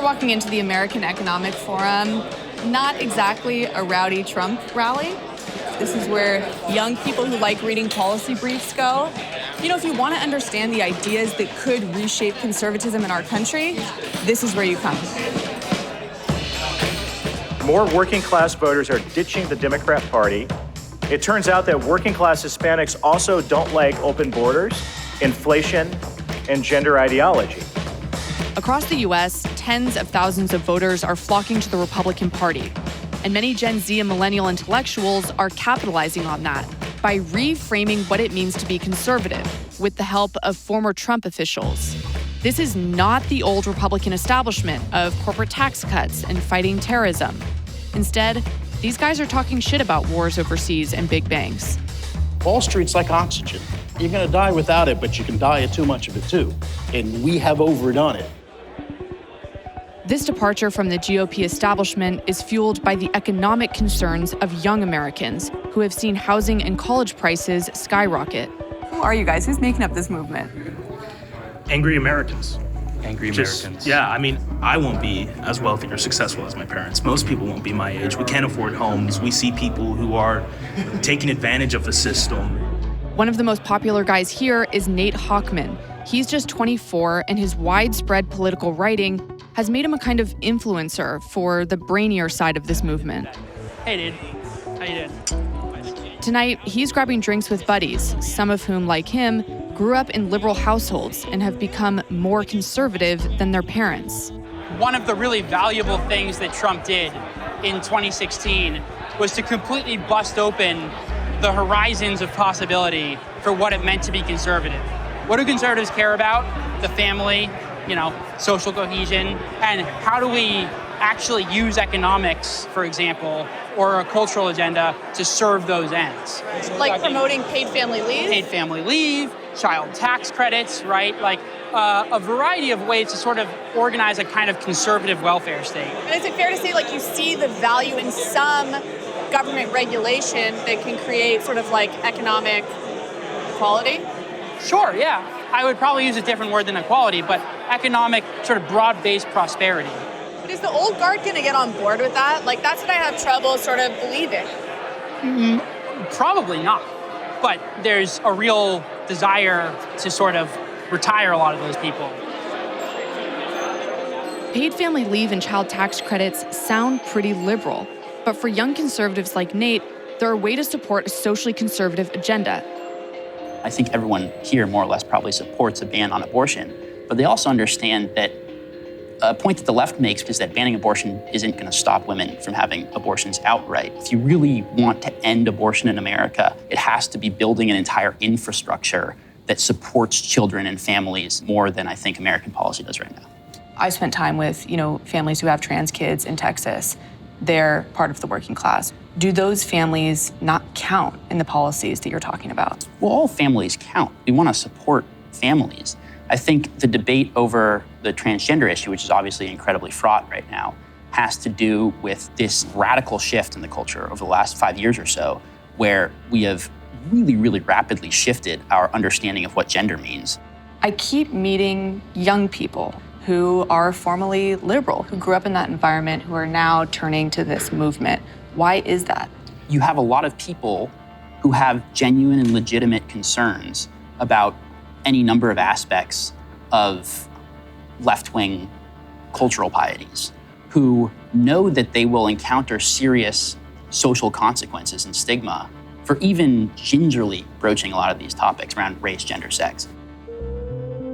We're walking into the American Economic Forum, not exactly a rowdy Trump rally. This is where young people who like reading policy briefs go. You know, if you want to understand the ideas that could reshape conservatism in our country, this is where you come. More working class voters are ditching the Democrat Party. It turns out that working class Hispanics also don't like open borders, inflation, and gender ideology. Across the U.S., tens of thousands of voters are flocking to the Republican Party. And many Gen Z and millennial intellectuals are capitalizing on that by reframing what it means to be conservative with the help of former Trump officials. This is not the old Republican establishment of corporate tax cuts and fighting terrorism. Instead, these guys are talking shit about wars overseas and big banks. Wall Street's like oxygen. You're going to die without it, but you can die of too much of it too. And we have overdone it. This departure from the GOP establishment is fueled by the economic concerns of young Americans who have seen housing and college prices skyrocket. Who are you guys? Who's making up this movement? Angry Americans. Angry Americans. Yeah, I mean, I won't be as wealthy or successful as my parents. Most people won't be my age. We can't afford homes. We see people who are taking advantage of the system. One of the most popular guys here is Nate Hochman. He's just 24, and his widespread political writing has made him a kind of influencer for the brainier side of this movement. Hey, dude. How you doing? Tonight, he's grabbing drinks with buddies, some of whom, like him, grew up in liberal households and have become more conservative than their parents. One of the really valuable things that Trump did in 2016 was to completely bust open the horizons of possibility for what it meant to be conservative. What do conservatives care about? The family, social cohesion, and how do we actually use economics, for example, or a cultural agenda to serve those ends? Like promoting paid family leave? Paid family leave, child tax credits, right? Like a variety of ways to sort of organize a kind of conservative welfare state. And is it fair to say, you see the value in some government regulation that can create sort of economic equality? Sure, yeah. I would probably use a different word than equality, but economic, sort of broad-based prosperity. But is the old guard going to get on board with that? That's what I have trouble sort of believing. Probably not. But there's a real desire to sort of retire a lot of those people. Paid family leave and child tax credits sound pretty liberal. But for young conservatives like Nate, they're a way to support a socially conservative agenda. I think everyone here more or less probably supports a ban on abortion, but they also understand that a point that the left makes is that banning abortion isn't going to stop women from having abortions outright. If you really want to end abortion in America, it has to be building an entire infrastructure that supports children and families more than I think American policy does right now. I've spent time with, families who have trans kids in Texas. They're part of the working class. Do those families not count in the policies that you're talking about? Well, all families count. We want to support families. I think the debate over the transgender issue, which is obviously incredibly fraught right now, has to do with this radical shift in the culture over the last 5 years or so, where we have really, really rapidly shifted our understanding of what gender means. I keep meeting young people who are formerly liberal, who grew up in that environment, who are now turning to this movement. Why is that? You have a lot of people who have genuine and legitimate concerns about any number of aspects of left-wing cultural pieties, who know that they will encounter serious social consequences and stigma for even gingerly broaching a lot of these topics around race, gender, sex.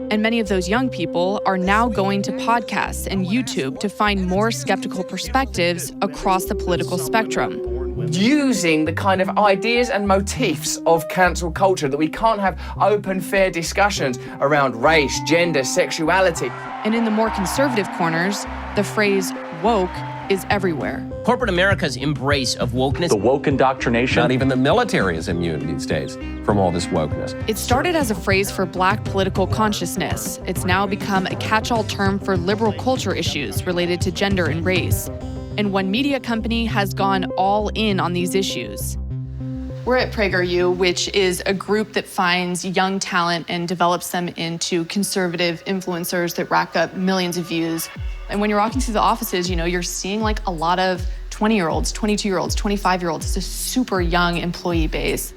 And many of those young people are now going to podcasts and YouTube to find more skeptical perspectives across the political spectrum. Using the kind of ideas and motifs of cancel culture, that we can't have open, fair discussions around race, gender, sexuality. And in the more conservative corners, the phrase woke is everywhere. Corporate America's embrace of wokeness. The woke indoctrination. Not even the military is immune these days from all this wokeness. It started as a phrase for Black political consciousness. It's now become a catch-all term for liberal culture issues related to gender and race. And one media company has gone all in on these issues. We're at PragerU, which is a group that finds young talent and develops them into conservative influencers that rack up millions of views. And when you're walking through the offices, you're seeing like a lot of 20-year-olds, 22-year-olds, 25-year-olds. It's a super young employee base.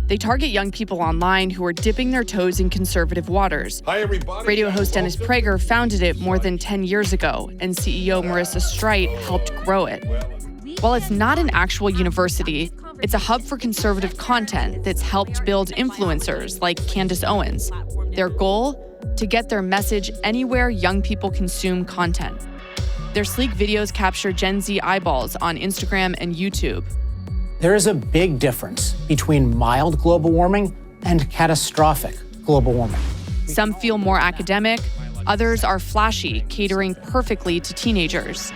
They target young people online who are dipping their toes in conservative waters. Hi, everybody. Radio host Dennis Prager founded it more than 10 years ago, and CEO Marissa Streit helped grow it. While it's not an actual university, it's a hub for conservative content that's helped build influencers like Candace Owens. Their goal? To get their message anywhere young people consume content. Their sleek videos capture Gen Z eyeballs on Instagram and YouTube. There is a big difference between mild global warming and catastrophic global warming. Some feel more academic, others are flashy, catering perfectly to teenagers.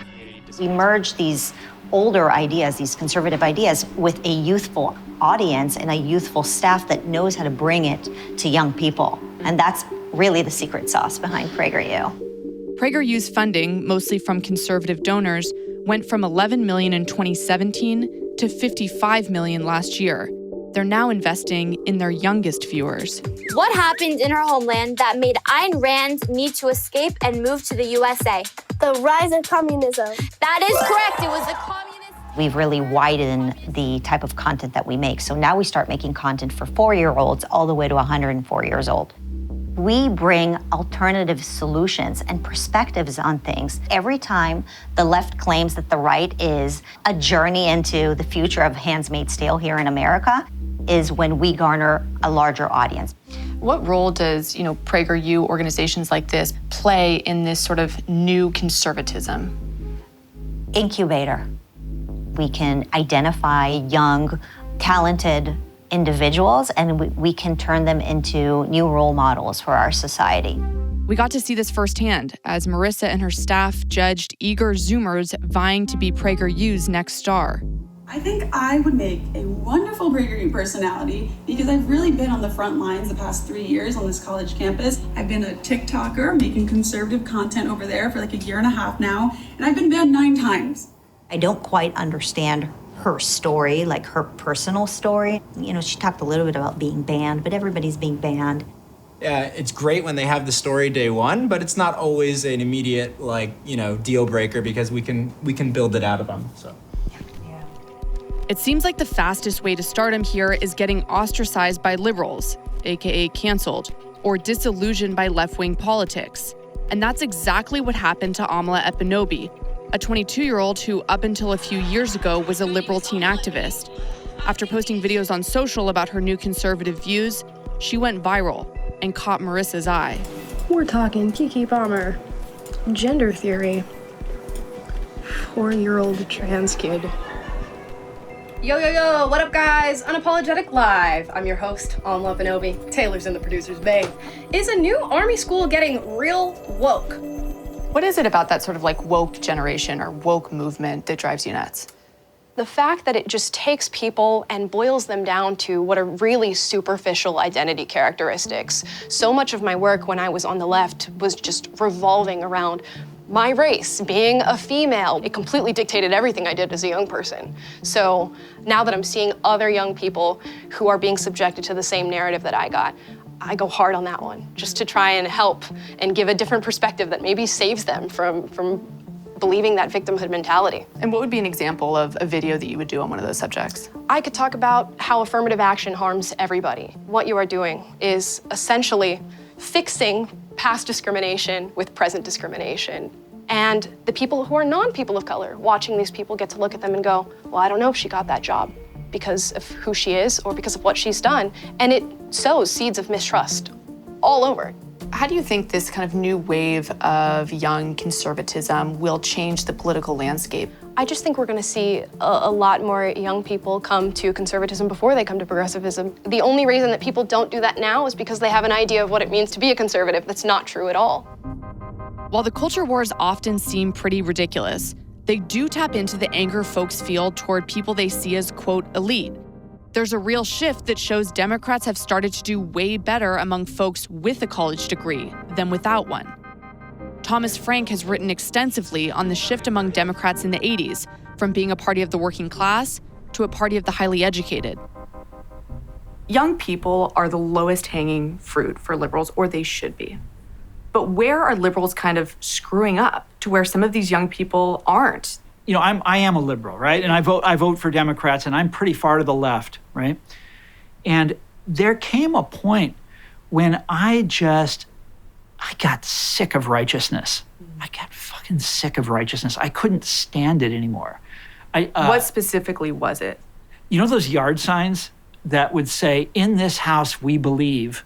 We merge these older ideas, these conservative ideas, with a youthful audience and a youthful staff that knows how to bring it to young people. And that's really the secret sauce behind PragerU. PragerU's funding, mostly from conservative donors, went from $11 million in 2017 to $55 million last year. They're now investing in their youngest viewers. What happened in her homeland that made Ayn Rand need to escape and move to the USA? The rise of communism. That is correct. It was the communist. We've really widened the type of content that we make. So now we start making content for 4-year-olds all the way to 104 years old. We bring alternative solutions and perspectives on things. Every time the left claims that the right is a journey into the future of Handmaid's Tale here in America is when we garner a larger audience. What role does, PragerU, organizations like this, play in this sort of new conservatism? Incubator. We can identify young, talented individuals, and we can turn them into new role models for our society. We got to see this firsthand as Marissa and her staff judged eager Zoomers vying to be PragerU's next star. I think I would make a wonderful PragerU personality because I've really been on the front lines the past 3 years on this college campus. I've been a TikToker making conservative content over there for like a year and a half now, and I've been banned 9 times. I don't quite understand her story, like her personal story. She talked a little bit about being banned, but everybody's being banned. It's great when they have the story day one, but it's not always an immediate, deal breaker because we can build it out of them, so. It seems like the fastest way to stardom here is getting ostracized by liberals, aka canceled, or disillusioned by left-wing politics. And that's exactly what happened to Amla Ekpunobi, a 22-year-old who up until a few years ago was a liberal teen activist. After posting videos on social about her new conservative views, she went viral and caught Marissa's eye. We're talking Kiki Palmer, gender theory, 4-year-old trans kid. Yo, what up guys? Unapologetic Live. I'm your host, Amla Ekpunobi. Taylor's in the producer's bay. Is a new army school getting real woke? What is it about that sort of like woke generation or woke movement that drives you nuts? The fact that it just takes people and boils them down to what are really superficial identity characteristics. So much of my work when I was on the left was just revolving around my race, being a female. It completely dictated everything I did as a young person. So now that I'm seeing other young people who are being subjected to the same narrative that I got, I go hard on that one, just to try and help and give a different perspective that maybe saves them from believing that victimhood mentality. And what would be an example of a video that you would do on one of those subjects? I could talk about how affirmative action harms everybody. What you are doing is essentially fixing past discrimination with present discrimination. And the people who are non-people of color, watching these people get to look at them and go, well, I don't know if she got that job because of who she is or because of what she's done. And it sows seeds of mistrust all over. How do you think this kind of new wave of young conservatism will change the political landscape? I just think we're going to see a lot more young people come to conservatism before they come to progressivism. The only reason that people don't do that now is because they have an idea of what it means to be a conservative. That's not true at all. While the culture wars often seem pretty ridiculous, they do tap into the anger folks feel toward people they see as, quote, elite. There's a real shift that shows Democrats have started to do way better among folks with a college degree than without one. Thomas Frank has written extensively on the shift among Democrats in the 80s, from being a party of the working class to a party of the highly educated. Young people are the lowest hanging fruit for liberals, or they should be. But where are liberals kind of screwing up to where some of these young people aren't? You know, I am a liberal, right? And I vote for Democrats, and I'm pretty far to the left, right? And there came a point when I got sick of righteousness. I got fucking sick of righteousness. I couldn't stand it anymore. What specifically was it? You know those yard signs that would say, "In this house we believe,"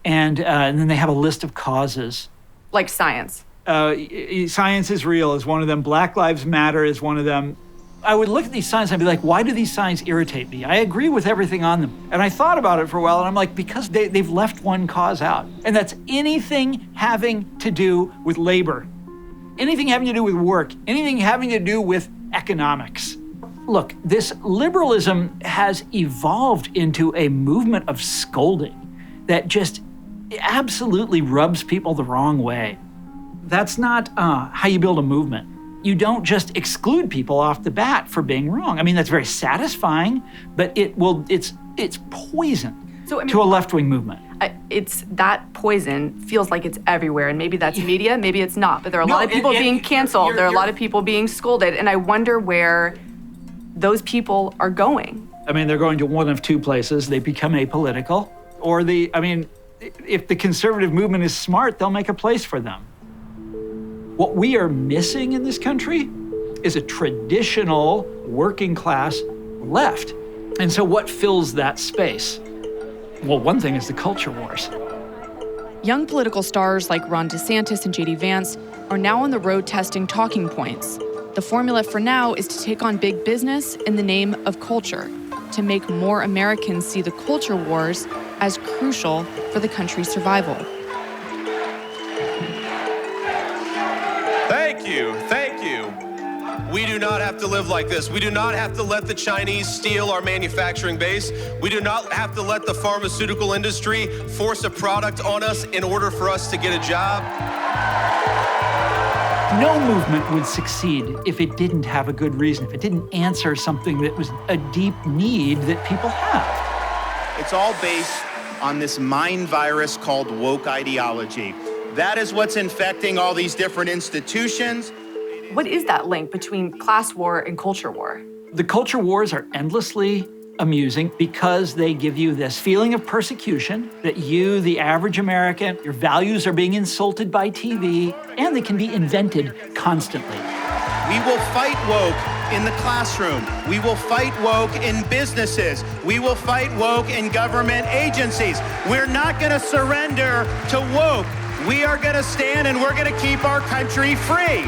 and then they have a list of causes. Like science. Science is real is one of them. Black Lives Matter is one of them. I would look at these signs and I'd be like, why do these signs irritate me? I agree with everything on them. And I thought about it for a while, and I'm like, because they've left one cause out. And that's anything having to do with labor, anything having to do with work, anything having to do with economics. Look, this liberalism has evolved into a movement of scolding that just absolutely rubs people the wrong way. That's not how you build a movement. You don't just exclude people off the bat for being wrong. I mean, that's very satisfying, but it's poison to a left-wing movement. It's that poison feels like it's everywhere, and maybe that's media, maybe it's not, but there are a lot of people being canceled. There are a lot of people being scolded, and I wonder where those people are going. I mean, they're going to one of two places. They become apolitical, or if the conservative movement is smart, they'll make a place for them. What we are missing in this country is a traditional working class left. And so what fills that space? Well, one thing is the culture wars. Young political stars like Ron DeSantis and J.D. Vance are now on the road testing talking points. The formula for now is to take on big business in the name of culture, to make more Americans see the culture wars as crucial for the country's survival. Thank you. We do not have to live like this. We do not have to let the Chinese steal our manufacturing base. We do not have to let the pharmaceutical industry force a product on us in order for us to get a job. No movement would succeed if it didn't have a good reason, if it didn't answer something that was a deep need that people have. It's all based on this mind virus called woke ideology. That is what's infecting all these different institutions. What is that link between class war and culture war? The culture wars are endlessly amusing because they give you this feeling of persecution, that you, the average American, your values are being insulted by TV, and they can be invented constantly. We will fight woke in the classroom. We will fight woke in businesses. We will fight woke in government agencies. We're not going to surrender to woke. We are going to stand and we're going to keep our country free.